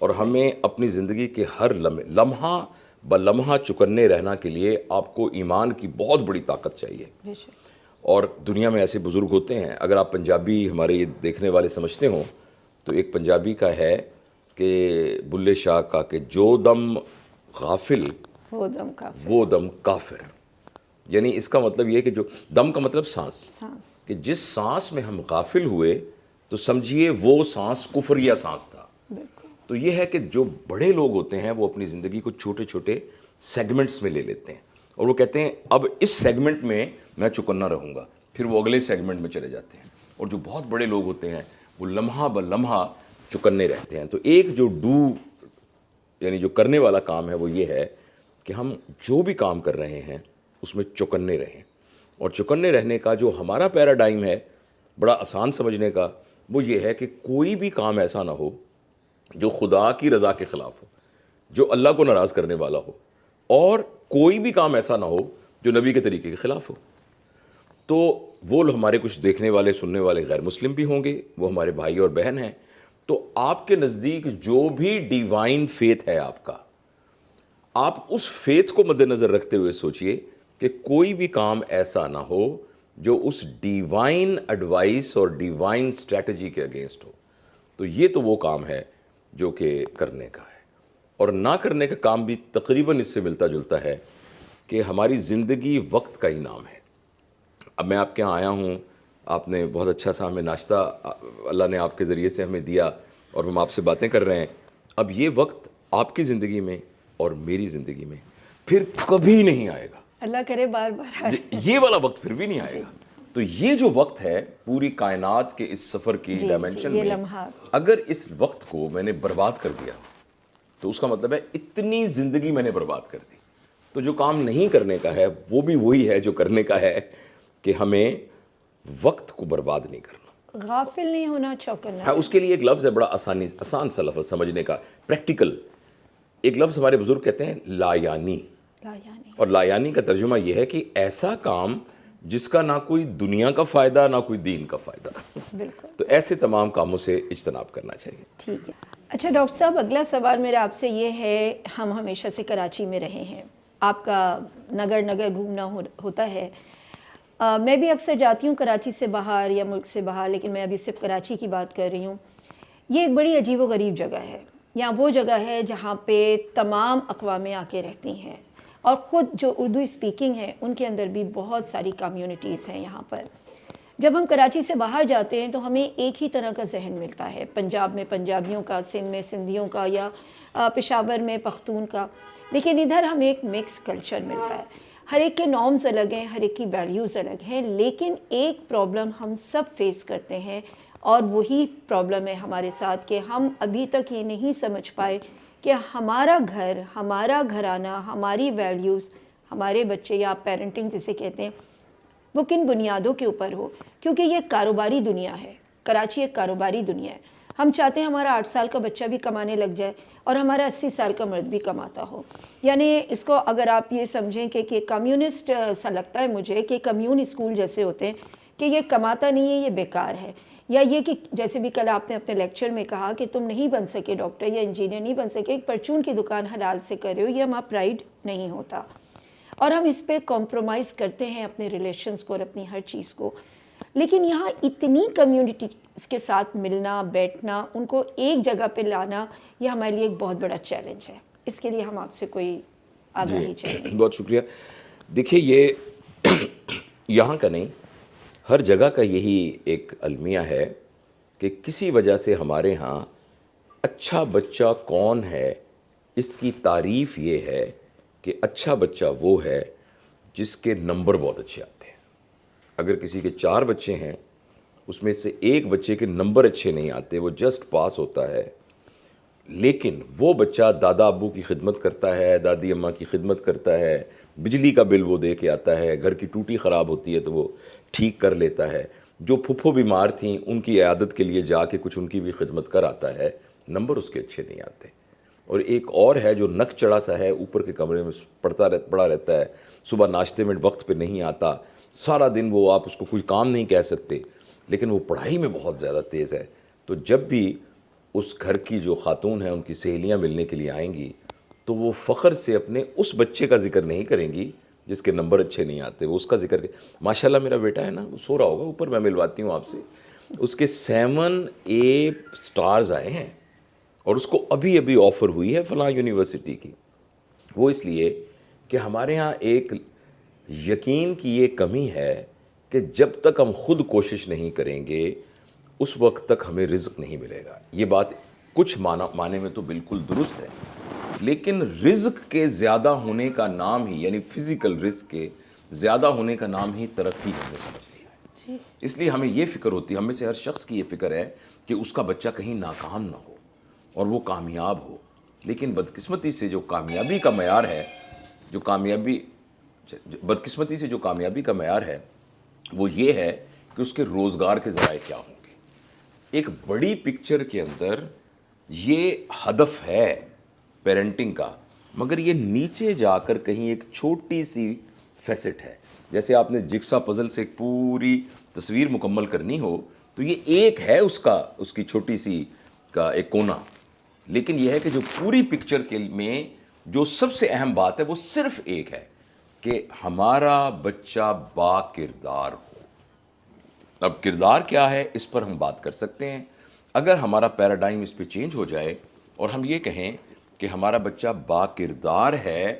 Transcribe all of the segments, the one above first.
اور ہمیں اپنی زندگی کے ہر لمحہ بلمحہ چکنے رہنا کے لیے آپ کو ایمان کی بہت بڑی طاقت چاہیے. بے شک. اور دنیا میں ایسے بزرگ ہوتے ہیں, اگر آپ پنجابی ہمارے یہ دیکھنے والے سمجھتے ہوں تو ایک پنجابی کا ہے کہ بلے شاہ کا کہ جو دم غافل وہ دم کافر. یعنی اس کا مطلب یہ کہ جو دم کا مطلب سانس, کہ جس سانس میں ہم غافل ہوئے تو سمجھیے وہ سانس کفر یا سانس تھا. تو یہ ہے کہ جو بڑے لوگ ہوتے ہیں وہ اپنی زندگی کو چھوٹے چھوٹے سیگمنٹس میں لے لیتے ہیں اور وہ کہتے ہیں اب اس سیگمنٹ میں میں چکنا رہوں گا, پھر وہ اگلے سیگمنٹ میں چلے جاتے ہیں. اور جو بہت بڑے لوگ ہوتے ہیں وہ لمحہ بلمحہ چکنے رہتے ہیں. تو ایک جو یعنی جو کرنے والا کام ہے وہ یہ ہے کہ ہم جو بھی کام کر رہے ہیں اس میں چکنے رہیں. اور چکنے رہنے کا جو ہمارا پیراڈائم ہے بڑا آسان سمجھنے کا, وہ یہ ہے کہ کوئی بھی کام ایسا نہ ہو جو خدا کی رضا کے خلاف ہو, جو اللہ کو ناراض کرنے والا ہو, اور کوئی بھی کام ایسا نہ ہو جو نبی کے طریقے کے خلاف ہو. تو وہ ہمارے کچھ دیکھنے والے سننے والے غیر مسلم بھی ہوں گے, وہ ہمارے بھائی اور بہن ہیں. تو آپ کے نزدیک جو بھی ڈیوائن فیتھ ہے آپ کا, آپ اس فیتھ کو مد نظر رکھتے ہوئے سوچئے کہ کوئی بھی کام ایسا نہ ہو جو اس ڈیوائن ایڈوائس اور ڈیوائن اسٹریٹجی کے اگینسٹ ہو. تو یہ تو وہ کام ہے جو کہ کرنے کا ہے. اور نہ کرنے کا کام بھی تقریباً اس سے ملتا جلتا ہے کہ ہماری زندگی وقت کا انعام ہے. اب میں آپ کے یہاں آیا ہوں, آپ نے بہت اچھا سا ہمیں ناشتہ اللہ نے آپ کے ذریعے سے ہمیں دیا اور ہم آپ سے باتیں کر رہے ہیں. اب یہ وقت آپ کی زندگی میں اور میری زندگی میں پھر کبھی نہیں آئے گا, اللہ کرے بار بار آئے. یہ والا وقت پھر بھی نہیں آئے گا. تو یہ جو وقت ہے پوری کائنات کے اس سفر کی ڈائمنشن میں, اگر اس وقت کو میں نے برباد کر دیا تو اس کا مطلب ہے اتنی زندگی میں نے برباد کر دی. تو جو کام نہیں کرنے کا ہے وہ بھی وہی ہے جو کرنے کا ہے, کہ ہمیں وقت کو برباد نہیں کرنا, غافل نہیں ہونا, چوکنا. ہاں, اس کے لیے ایک لفظ ہے بڑا آسان سا لفظ سمجھنے کا, پریکٹیکل. ایک لفظ ہمارے بزرگ کہتے ہیں لا یعنی. اور لا یعنی کا ترجمہ یہ ہے کہ ایسا کام جس کا نہ کوئی دنیا کا فائدہ نہ کوئی دین کا فائدہ. بالکل. تو ایسے تمام کاموں سے اجتناب کرنا چاہیے. ٹھیک ہے. اچھا ڈاکٹر صاحب, اگلا سوال میرا آپ سے یہ ہے, ہم ہمیشہ سے کراچی میں رہے ہیں, آپ کا نگر گھومنا ہوتا ہے. میں بھی اکثر جاتی ہوں کراچی سے باہر یا ملک سے باہر, لیکن میں ابھی صرف کراچی کی بات کر رہی ہوں. یہ ایک بڑی عجیب و غریب جگہ ہے. یہاں وہ جگہ ہے جہاں پہ تمام اقوامیں آ کے رہتی ہیں, اور خود جو اردو اسپیکنگ ہے ان کے اندر بھی بہت ساری کمیونٹیز ہیں یہاں پر. جب ہم کراچی سے باہر جاتے ہیں تو ہمیں ایک ہی طرح کا ذہن ملتا ہے, پنجاب میں پنجابیوں کا, سندھ میں سندھیوں کا, یا پشاور میں پختون کا. لیکن ادھر ہمیں ایک مکس کلچر ملتا ہے. ہر ایک کے نارمز الگ ہیں, ہر ایک کی ویلیوز الگ ہیں, لیکن ایک پرابلم ہم سب فیس کرتے ہیں, اور وہی پرابلم ہے ہمارے ساتھ کہ ہم ابھی تک یہ نہیں سمجھ پائے کہ ہمارا گھر, ہمارا گھرانہ, ہماری ویلیوز, ہمارے بچے یا پیرنٹنگ جسے کہتے ہیں, وہ کن بنیادوں کے اوپر ہو. کیونکہ یہ کاروباری دنیا ہے, کراچی ایک کاروباری دنیا ہے. ہم چاہتے ہیں ہمارا 8 سال کا بچہ بھی کمانے لگ جائے اور ہمارا 80 سال کا مرد بھی کماتا ہو. یعنی اس کو اگر آپ یہ سمجھیں کہ کمیونسٹ سا لگتا ہے مجھے کہ کمیون اسکول جیسے ہوتے ہیں, کہ یہ کماتا نہیں ہے, یہ بیکار ہے. یا یہ کہ جیسے بھی کل آپ نے اپنے لیکچر میں کہا کہ تم نہیں بن سکے ڈاکٹر یا انجینئر, نہیں بن سکے, ایک پرچون کی دکان حلال سے کر رہے ہو, یہ ہمارا پرائیڈ نہیں ہوتا. اور ہم اس پہ کمپرومائز کرتے ہیں اپنے ریلیشنز کو اور اپنی ہر چیز کو. لیکن یہاں اتنی کمیونٹیز کے ساتھ ملنا, بیٹھنا, ان کو ایک جگہ پہ لانا, یہ ہمارے لیے ایک بہت بڑا چیلنج ہے. اس کے لیے ہم آپ سے کوئی آگاہی چاہیے. بہت شکریہ. دیکھیے, یہ یہاں کا نہیں, ہر جگہ کا یہی ایک المیہ ہے کہ کسی وجہ سے ہمارے ہاں اچھا بچہ کون ہے اس کی تعریف یہ ہے کہ اچھا بچہ وہ ہے جس کے نمبر بہت اچھے آتے ہیں. اگر کسی کے 4 بچے ہیں, اس میں سے ایک بچے کے نمبر اچھے نہیں آتے, وہ جسٹ پاس ہوتا ہے, لیکن وہ بچہ دادا ابو کی خدمت کرتا ہے, دادی اماں کی خدمت کرتا ہے, بجلی کا بل وہ دے کے آتا ہے, گھر کی ٹوٹی خراب ہوتی ہے تو وہ ٹھیک کر لیتا ہے, جو پھپھو بیمار تھیں ان کی عیادت کے لیے جا کے کچھ ان کی بھی خدمت کر آتا ہے, نمبر اس کے اچھے نہیں آتے. اور ایک اور ہے جو نک چڑھا سا ہے, اوپر کے کمرے میں پڑا رہتا ہے, صبح ناشتے میں وقت پہ نہیں آتا, سارا دن وہ, آپ اس کو کوئی کام نہیں کہہ سکتے, لیکن وہ پڑھائی میں بہت زیادہ تیز ہے. تو جب بھی اس گھر کی جو خاتون ہیں ان کی سہیلیاں ملنے کے لیے آئیں گی تو وہ فخر سے اپنے اس بچے کا ذکر نہیں کریں گی جس کے نمبر اچھے نہیں آتے، وہ اس کا ذکر ماشاءاللہ میرا بیٹا ہے نا وہ سو رہا ہوگا اوپر، میں ملواتی ہوں آپ سے، اس کے 7 سٹارز آئے ہیں اور اس کو ابھی ابھی آفر ہوئی ہے فلاں یونیورسٹی کی. وہ اس لیے کہ ہمارے ہاں ایک یقین کی یہ کمی ہے کہ جب تک ہم خود کوشش نہیں کریں گے اس وقت تک ہمیں رزق نہیں ملے گا. یہ بات کچھ معنی میں تو بالکل درست ہے، لیکن رزق کے زیادہ ہونے کا نام ہی، یعنی فزیکل رزق کے زیادہ ہونے کا نام ہی ترقی ہم نے سمجھ لیا ہے. اس لیے ہمیں یہ فکر ہوتی ہے، ہم میں سے ہر شخص کی یہ فکر ہے کہ اس کا بچہ کہیں ناکام نہ ہو اور وہ کامیاب ہو. لیکن بدقسمتی سے جو کامیابی کا معیار ہے، بدقسمتی سے جو کامیابی کا معیار ہے وہ یہ ہے کہ اس کے روزگار کے ذرائع کیا ہوں گے. ایک بڑی پکچر کے اندر یہ ہدف ہے پیرنٹنگ کا، مگر یہ نیچے جا کر کہیں ایک چھوٹی سی فیسٹ ہے. جیسے آپ نے جگسا پزل سے ایک پوری تصویر مکمل کرنی ہو تو یہ ایک ہے اس کی چھوٹی سی کا ایک کونا، لیکن یہ ہے کہ جو پوری پکچر کے میں جو سب سے اہم بات ہے وہ صرف ایک ہے کہ ہمارا بچہ با کردار ہو. اب کردار کیا ہے اس پر ہم بات کر سکتے ہیں. اگر ہمارا پیراڈائم اس پہ چینج ہو جائے اور ہم یہ کہیں کہ ہمارا بچہ با کردار ہے،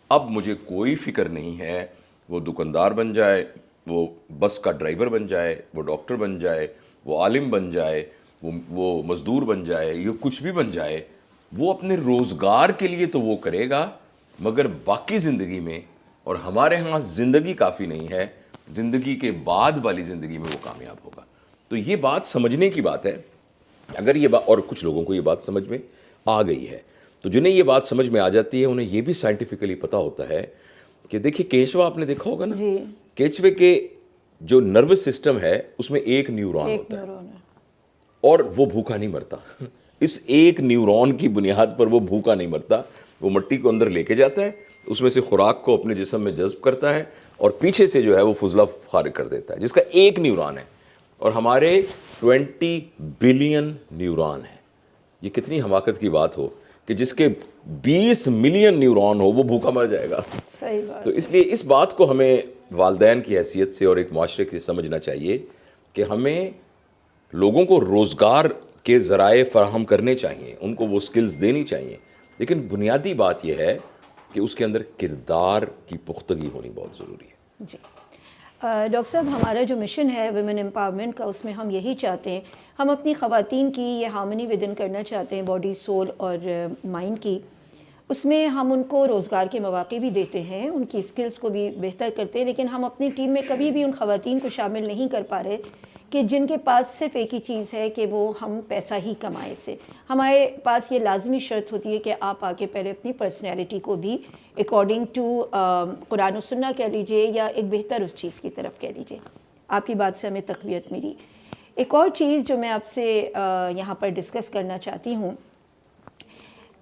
اب مجھے کوئی فکر نہیں ہے، وہ دکاندار بن جائے، وہ بس کا ڈرائیور بن جائے، وہ ڈاکٹر بن جائے، وہ عالم بن جائے، وہ مزدور بن جائے، یہ کچھ بھی بن جائے، وہ اپنے روزگار کے لیے تو وہ کرے گا، مگر باقی زندگی میں، اور ہمارے ہاں زندگی کافی نہیں ہے، زندگی کے بعد والی زندگی میں وہ کامیاب ہوگا. تو یہ بات سمجھنے کی بات ہے. اگر یہ بات، اور کچھ لوگوں کو یہ بات سمجھ میں آ گئی ہے، تو جنہیں یہ بات سمجھ میں آ جاتی ہے انہیں یہ بھی سائنٹیفکلی پتہ ہوتا ہے کہ دیکھیے کیچوا آپ نے دیکھا ہوگا نا، کیچوے کے جو نروس سسٹم ہے اس میں ایک نیورون ہوتا ہے اور وہ بھوکا نہیں مرتا. اس ایک نیورون کی بنیاد پر وہ بھوکا نہیں مرتا. وہ مٹی کو اندر لے کے جاتا ہے، اس میں سے خوراک کو اپنے جسم میں جذب کرتا ہے اور پیچھے سے جو ہے وہ فضلہ خارج کر دیتا ہے، جس کا ایک نیورون ہے. اور ہمارے 20 بلین نیورون ہیں. یہ کتنی حماقت کی بات ہو کہ جس کے 20 ملین نیورون ہو وہ بھوکا مر جائے گا. صحیح بات. تو اس لیے اس بات کو ہمیں والدین کی حیثیت سے اور ایک معاشرے کی سمجھنا چاہیے کہ ہمیں لوگوں کو روزگار کے ذرائع فراہم کرنے چاہیے، ان کو وہ سکلز دینی چاہیے، لیکن بنیادی بات یہ ہے کہ اس کے اندر کردار کی پختگی ہونی بہت ضروری ہے. جی ڈاکٹر صاحب، ہمارا جو مشن ہے ویمن امپاورمنٹ کا، اس میں ہم یہی چاہتے ہیں، ہم اپنی خواتین کی یہ ہارمنی ودن کرنا چاہتے ہیں، باڈی سول اور مائنڈ کی. اس میں ہم ان کو روزگار کے مواقع بھی دیتے ہیں، ان کی اسکلز کو بھی بہتر کرتے ہیں، لیکن ہم اپنی ٹیم میں کبھی بھی ان خواتین کو شامل نہیں کر پا رہے کہ جن کے پاس صرف ایک ہی چیز ہے کہ وہ ہم پیسہ ہی کمائیں. سے ہمارے پاس یہ لازمی شرط ہوتی ہے کہ آپ آ کے پہلے اپنی پرسنالٹی کو بھی اکارڈنگ ٹو قرآن و سنہ کہہ لیجئے یا ایک بہتر اس چیز کی طرف کہہ لیجئے. آپ کی بات سے ہمیں تقویت ملی. ایک اور چیز جو میں آپ سے یہاں پر ڈسکس کرنا چاہتی ہوں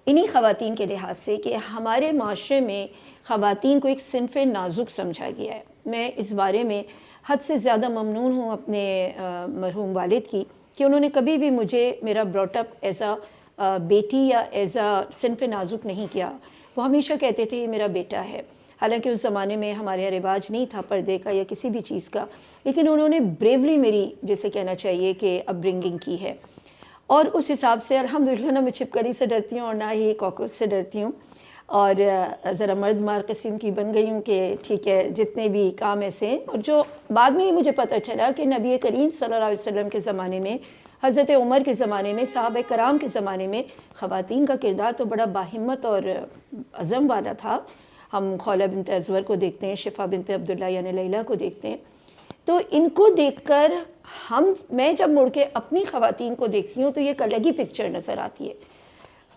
انہی خواتین کے لحاظ سے کہ ہمارے معاشرے میں خواتین کو ایک صنف نازک سمجھا گیا ہے. میں اس بارے میں حد سے زیادہ ممنون ہوں اپنے مرحوم والد کی کہ انہوں نے کبھی بھی مجھے میرا براٹ اپ ایز اے بیٹی یا ایز اے صنف نازک نہیں کیا. وہ ہمیشہ کہتے تھے یہ میرا بیٹا ہے. حالانکہ اس زمانے میں ہمارے یہاں رواج نہیں تھا پردے کا یا کسی بھی چیز کا، لیکن انہوں نے بریولی میری جیسے کہنا چاہیے کہ اپ برنگنگ کی ہے. اور اس حساب سے الحمدللہ نہ میں چھپکلی سے ڈرتی ہوں اور نہ ہی کاکروچ سے ڈرتی ہوں، اور ذرا مرد مار قسم کی بن گئی ہوں کہ ٹھیک ہے جتنے بھی کام ایسے ہیں. اور جو بعد میں ہی مجھے پتہ چلا کہ نبی کریم صلی اللہ علیہ وسلم کے زمانے میں، حضرت عمر کے زمانے میں، صحابہ کرام کے زمانے میں خواتین کا کردار تو بڑا باہمت اور عزم والا تھا. ہم خولہ بنت ازور کو دیکھتے ہیں، شفا بنت عبداللہ یعنی لیلہ کو دیکھتے ہیں، تو ان کو دیکھ کر میں جب مڑ کے اپنی خواتین کو دیکھتی ہوں تو یہ ایک الگ ہی پکچر نظر آتی ہے.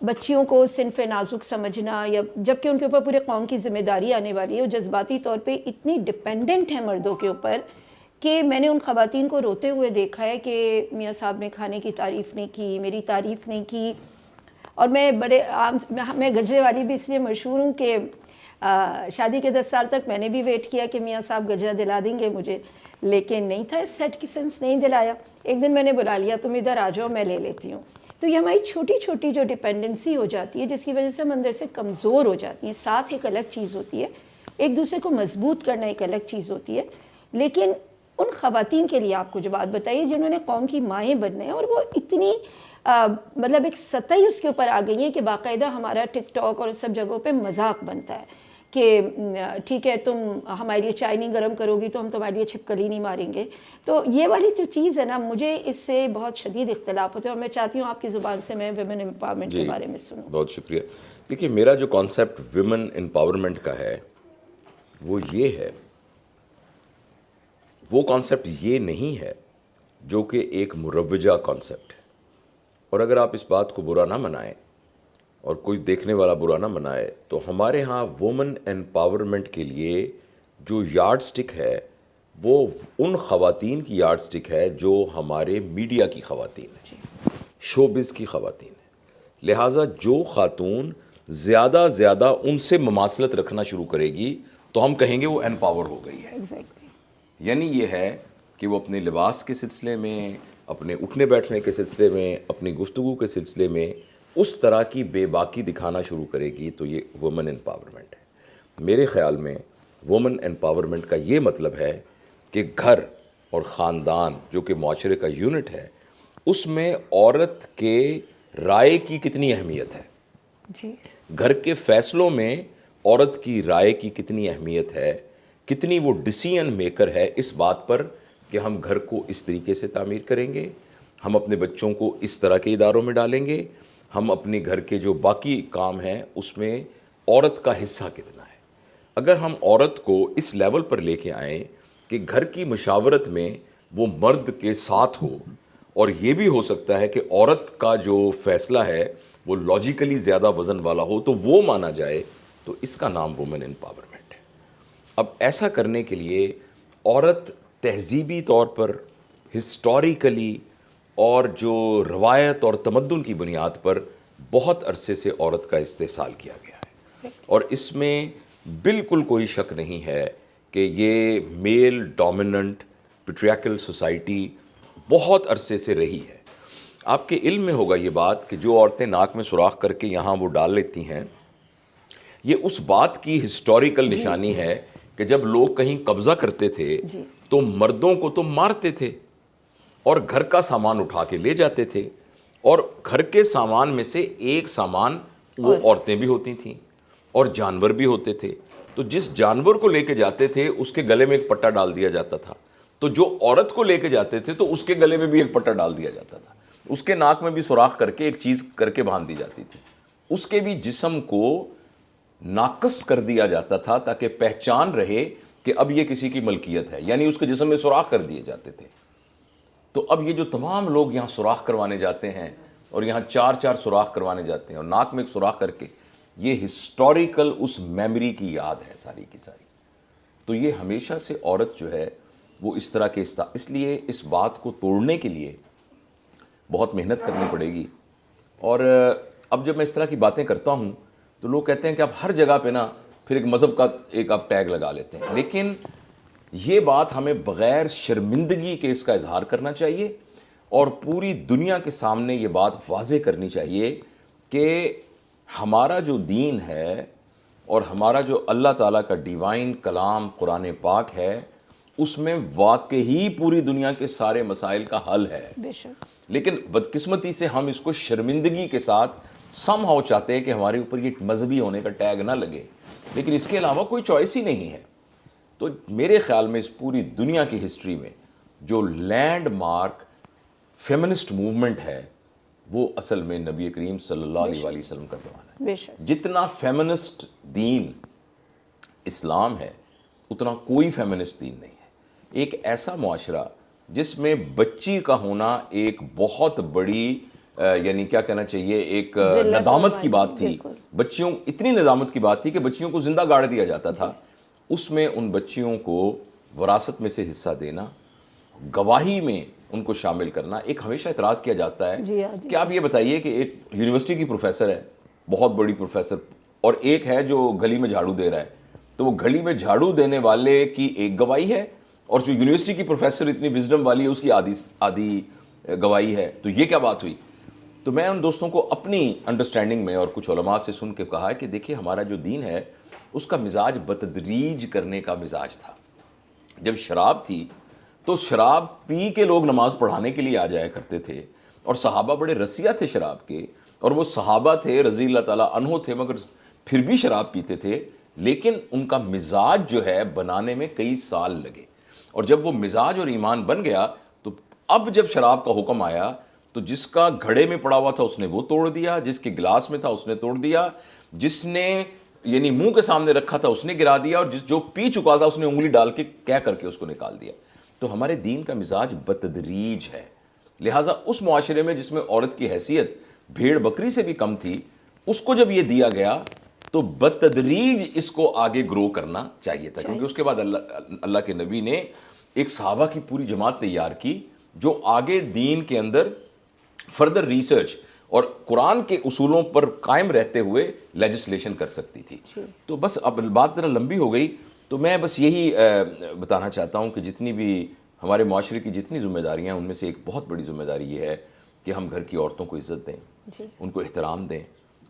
بچیوں کو صنف نازک سمجھنا، یا جب کہ ان کے اوپر پورے قوم کی ذمہ داری آنے والی ہے، اور جذباتی طور پہ اتنی ڈیپینڈنٹ ہیں مردوں کے اوپر کہ میں نے ان خواتین کو روتے ہوئے دیکھا ہے کہ میاں صاحب نے کھانے کی تعریف نہیں کی، میری تعریف نہیں کی. اور میں میں گجرے والی بھی اس لیے مشہور ہوں کہ شادی کے 10 سال تک میں نے بھی ویٹ کیا کہ میاں صاحب گجرا دلا دیں گے مجھے، لیکن نہیں تھا، اس سیٹ کی سینس نہیں دلایا. ایک دن میں نے بلا لیا تم ادھر آ جاؤ میں لے لیتی ہوں. تو یہ ہماری چھوٹی چھوٹی جو ڈپینڈنسی ہو جاتی ہے جس کی وجہ سے ہم اندر سے کمزور ہو جاتی ہیں. ساتھ ایک الگ چیز ہوتی ہے, ایک دوسرے کو مضبوط کرنا ایک الگ چیز ہوتی ہے. لیکن ان خواتین کے لیے آپ کو جو بات بتائیے جنہوں نے قوم کی مائیں بننا ہے, اور وہ اتنی مطلب ایک سطح ہی اس کے اوپر آ گئی ہیں کہ باقاعدہ ہمارا ٹک ٹاک اور سب جگہوں پہ مذاق بنتا ہے کہ ٹھیک ہے تم ہمارے لیے چائے نہیں گرم کرو گی تو ہم تمہارے لیے چھپکلی نہیں ماریں گے. تو یہ والی جو چیز ہے نا, مجھے اس سے بہت شدید اختلاف ہوتا ہے, اور میں چاہتی ہوں آپ کی زبان سے میں ویمن امپاورمنٹ کے بارے میں سنوں. بہت شکریہ. دیکھیے میرا جو کانسیپٹ ویمن امپاورمنٹ کا ہے وہ یہ ہے, وہ کانسیپٹ یہ نہیں ہے جو کہ ایک مروجہ کانسیپٹ ہے. اور اگر آپ اس بات کو برا نہ منائیں اور کوئی دیکھنے والا برا نہ منائے, تو ہمارے ہاں وومن امپاورمنٹ کے لیے جو یارڈ سٹک ہے وہ ان خواتین کی یارڈ سٹک ہے جو ہمارے میڈیا کی خواتین ہیں, شوبز کی خواتین ہیں. لہٰذا جو خاتون زیادہ ان سے مماثلت رکھنا شروع کرے گی تو ہم کہیں گے وہ امپاور ہو گئی ہے. Exactly. یعنی یہ ہے کہ وہ اپنے لباس کے سلسلے میں, اپنے اٹھنے بیٹھنے کے سلسلے میں, اپنی گفتگو کے سلسلے میں اس طرح کی بے باکی دکھانا شروع کرے گی, تو یہ وومن امپاورمنٹ ہے. میرے خیال میں وومن امپاورمنٹ کا یہ مطلب ہے کہ گھر اور خاندان جو کہ معاشرے کا یونٹ ہے, اس میں عورت کے رائے کی کتنی اہمیت ہے, جی, گھر کے فیصلوں میں عورت کی رائے کی کتنی اہمیت ہے, کتنی وہ ڈیسیژن میکر ہے اس بات پر کہ ہم گھر کو اس طریقے سے تعمیر کریں گے, ہم اپنے بچوں کو اس طرح کے اداروں میں ڈالیں گے, ہم اپنے گھر کے جو باقی کام ہیں اس میں عورت کا حصہ کتنا ہے. اگر ہم عورت کو اس لیول پر لے کے آئیں کہ گھر کی مشاورت میں وہ مرد کے ساتھ ہو, اور یہ بھی ہو سکتا ہے کہ عورت کا جو فیصلہ ہے وہ لاجیکلی زیادہ وزن والا ہو تو وہ مانا جائے, تو اس کا نام وومن امپاورمنٹ ہے. اب ایسا کرنے کے لیے عورت تہذیبی طور پر, ہسٹوریکلی اور جو روایت اور تمدن کی بنیاد پر بہت عرصے سے عورت کا استحصال کیا گیا ہے, اور اس میں بالکل کوئی شک نہیں ہے کہ یہ میل ڈومیننٹ پیٹریارکل سوسائٹی بہت عرصے سے رہی ہے. آپ کے علم میں ہوگا یہ بات کہ جو عورتیں ناک میں سوراخ کر کے یہاں وہ ڈال لیتی ہیں, یہ اس بات کی ہسٹوریکل نشانی ہے کہ جب لوگ کہیں قبضہ کرتے تھے تو مردوں کو تو مارتے تھے اور گھر کا سامان اٹھا کے لے جاتے تھے, اور گھر کے سامان میں سے ایک سامان وہ عورتیں بھی ہوتی تھیں اور جانور بھی ہوتے تھے. تو جس جانور کو لے کے جاتے تھے اس کے گلے میں ایک پٹا ڈال دیا جاتا تھا, تو جو عورت کو لے کے جاتے تھے تو اس کے گلے میں بھی ایک پٹا ڈال دیا جاتا تھا, اس کے ناک میں بھی سوراخ کر کے ایک چیز کر کے باندھ دی جاتی تھی, اس کے بھی جسم کو ناقص کر دیا جاتا تھا تاکہ پہچان رہے کہ اب یہ کسی کی ملکیت ہے, یعنی اس کے جسم میں سوراخ کر دیے جاتے تھے. تو اب یہ جو تمام لوگ یہاں سوراخ کروانے جاتے ہیں اور یہاں 4 سوراخ کروانے جاتے ہیں اور ناک میں ایک سوراخ کر کے, یہ ہسٹوریکل اس میموری کی یاد ہے ساری کی ساری. تو یہ ہمیشہ سے عورت جو ہے وہ اس طرح کے اس لیے اس بات کو توڑنے کے لیے بہت محنت کرنی پڑے گی. اور اب جب میں اس طرح کی باتیں کرتا ہوں تو لوگ کہتے ہیں کہ اب ہر جگہ پہ نا پھر ایک مذہب کا ایک آپ ٹیگ لگا لیتے ہیں, لیکن یہ بات ہمیں بغیر شرمندگی کے اس کا اظہار کرنا چاہیے اور پوری دنیا کے سامنے یہ بات واضح کرنی چاہیے کہ ہمارا جو دین ہے اور ہمارا جو اللہ تعالیٰ کا ڈیوائن کلام قرآن پاک ہے, اس میں واقعی پوری دنیا کے سارے مسائل کا حل ہے. لیکن بدقسمتی سے ہم اس کو شرمندگی کے ساتھ سم ہاؤ چاہتے ہیں کہ ہمارے اوپر یہ مذہبی ہونے کا ٹیگ نہ لگے, لیکن اس کے علاوہ کوئی چوائس ہی نہیں ہے. تو میرے خیال میں اس پوری دنیا کی ہسٹری میں جو لینڈ مارک فیمنسٹ موومنٹ ہے وہ اصل میں نبی کریم صلی اللہ علیہ وسلم کا زمانہ ہے. جتنا فیمنسٹ دین اسلام ہے اتنا کوئی فیمنسٹ دین نہیں ہے. ایک ایسا معاشرہ جس میں بچی کا ہونا ایک بہت بڑی یعنی کیا کہنا چاہیے ایک ندامت کی بات تھی, بچیوں اتنی ندامت کی بات تھی کہ بچیوں کو زندہ گاڑ دیا جاتا تھا. اس میں ان بچیوں کو وراثت میں سے حصہ دینا, گواہی میں ان کو شامل کرنا. ایک ہمیشہ اعتراض کیا جاتا ہے کہ آپ یہ بتائیے کہ ایک یونیورسٹی کی پروفیسر ہے, بہت بڑی پروفیسر, اور ایک ہے جو گلی میں جھاڑو دے رہا ہے, تو وہ گلی میں جھاڑو دینے والے کی ایک گواہی ہے اور جو یونیورسٹی کی پروفیسر اتنی وزڈم والی ہے اس کی آدھی گواہی ہے. تو یہ کیا بات ہوئی؟ تو میں ان دوستوں کو اپنی انڈرسٹینڈنگ میں اور کچھ علماء سے سن کے کہا کہ دیکھیے ہمارا جو دین ہے اس کا مزاج بتدریج کرنے کا مزاج تھا. جب شراب تھی تو شراب پی کے لوگ نماز پڑھانے کے لیے آ جایا کرتے تھے, اور صحابہ بڑے رسیہ تھے شراب کے, اور وہ صحابہ تھے رضی اللہ تعالیٰ عنہ تھے مگر پھر بھی شراب پیتے تھے, لیکن ان کا مزاج جو ہے بنانے میں کئی سال لگے. اور جب وہ مزاج اور ایمان بن گیا تو اب جب شراب کا حکم آیا تو جس کا گھڑے میں پڑا ہوا تھا اس نے وہ توڑ دیا, جس کے گلاس میں تھا اس نے توڑ دیا, جس نے یعنی منہ کے سامنے رکھا تھا اس نے گرا دیا, اور جو پی چکا تھا اس نے انگلی ڈال کے کہہ کر کے اس کو نکال دیا. تو ہمارے دین کا مزاج بتدریج ہے. لہٰذا اس معاشرے میں جس میں عورت کی حیثیت بھیڑ بکری سے بھی کم تھی, اس کو جب یہ دیا گیا تو بتدریج اس کو آگے گرو کرنا چاہیے تھا, کیونکہ اس کے بعد اللہ کے نبی نے ایک صحابہ کی پوری جماعت تیار کی جو آگے دین کے اندر فردر ریسرچ اور قرآن کے اصولوں پر قائم رہتے ہوئے لیجسلیشن کر سکتی تھی. تو بس اب بات ذرا لمبی ہو گئی, تو میں بس یہی بتانا چاہتا ہوں کہ جتنی بھی ہمارے معاشرے کی جتنی ذمہ داریاں ہیں ان میں سے ایک بہت بڑی ذمہ داری یہ ہے کہ ہم گھر کی عورتوں کو عزت دیں, ان کو احترام دیں,